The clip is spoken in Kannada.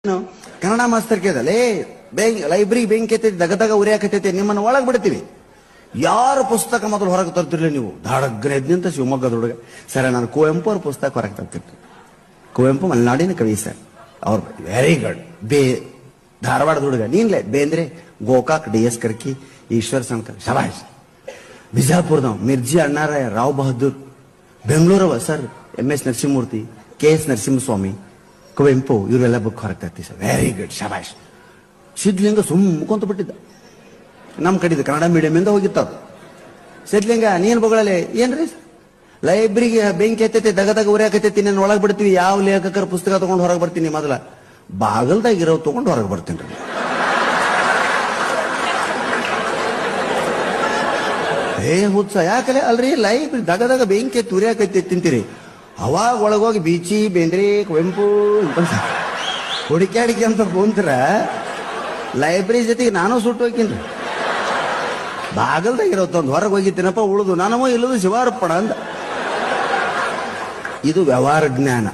ಕನ್ನಡ ಮಾಸ್ತರ್ ಕೇಳಲೇ ಲೈಬ್ರರಿ ಬೆಂಕಿ ಎತ್ತೈತಿ ದಗದಾಗ ಉರಿಯಾಕತ್ತೈತಿ ನಿಮ್ಮನ್ನು ಒಳಗೆ ಬಿಡ್ತೀವಿ. ಯಾರು ಪುಸ್ತಕ ಮೊದಲು ಹೊರಗೆ ತರ್ತಿರ್ಲಿ ನೀವು ದಾಡಗ್ರೆ ನಿಂತ ಶಿವಮೊಗ್ಗದೊಳಗೆ ಸರ್ ನಾನು ಕುವೆಂಪು ಅವ್ರ ಪುಸ್ತಕ ಹೊರಗೆ ತರ್ತಿರ್ತೀವಿ. ಕುವೆಂಪು ಮಲೆನಾಡಿನ ಕವಿ ಸರ್ ಅವ್ರು ವೆರಿ ಗುಡ್. ಧಾರವಾಡದ ಹುಡುಗ ನೀನ್ಲೆ ಬೇಂದ್ರೆ ಗೋಕಾಕ್ DS ಕರ್ಕಿ ಈಶ್ವರ್ ಸಂಕರ್ ಶಬಾಷ್. ಬಿಜಾಪುರದವ್ ಮಿರ್ಜಿ ಅಣ್ಣಾರಾಯ ರಾವ್ ಬಹದ್ದೂರ್. ಬೆಂಗಳೂರವ sir MS Narasimhamurthy KS Narasimhaswamy Kuvempu ಇವರೆಲ್ಲ ಬುಕ್ ಹೊರಗೆ ತರ್ತೀವಿ ಸರ್ ವೆರಿ ಗುಡ್ ಶಬಾಷ್. ಸಿದ್ಲಿಂಗ ಸುಮ್ಮಕೊಂತ ಬಿಟ್ಟಿದ್ದ. ನಮ್ ಕಡಿದ ಕನ್ನಡ ಮೀಡಿಯಂ ಇಂದ ಹೋಗಿತ್ತವ್ರು. ಸಿದ್ಲಿಂಗ ನೀನ್ ಬಗಳಲೆ ಏನ್ರಿ ಲೈಬ್ರರಿಗೆ ಬೆಂಕಿ ಎತ್ತೈತಿ ದಗದಾಗ ಉರಿಯಾಕತ್ತೈತಿ ನಾನು ಒಳಗೆ ಬಿಡ್ತೀವಿ. ಯಾವ ಲೇಖಕರ ಪುಸ್ತಕ ತಗೊಂಡು ಹೊರಗೆ ಬರ್ತೀನಿ ಮೊದಲ ಬಾಗಲ್ದಾಗ ಇರೋ ತಗೊಂಡು ಹೊರಗೆ ಬರ್ತೀನಿ. ಹುತ್ಸ ಯಾಕಲೆ ಅಲ್ರಿ ಲೈಬ್ರರಿ ದಗದಾಗ ಬೆಂಕಿ ಎತ್ತಿ ಉರಿಯಾಕೈತಿ ತಿಂತೀರಿ. ಅವಾಗ ಒಳಗೋಗಿ ಬೀಚಿ ಬೇಂದ್ರೆ ಕುವೆಂಪು ಹುಡುಕ್ಯಾಡಿಕೆ ಅಂತ ಕುಂತ್ರ ಲೈಬ್ರರಿ ಜೊತೆಗೆ ನಾನು ಸುಟ್ಟು ಹೋಗ್ತೀನಿ. ಬಾಗಲ್ದಾಗ ಇರೋತ್ತೊಂದು ಹೊರಗೆ ಹೋಗಿದ್ದೀನಪ್ಪ ಉಳಿದು ನನಮೋ ಇಲ್ಲದು ಶಿವಾರಪ್ಪಣ ಅಂದ. ಇದು ವ್ಯವಹಾರ ಜ್ಞಾನ.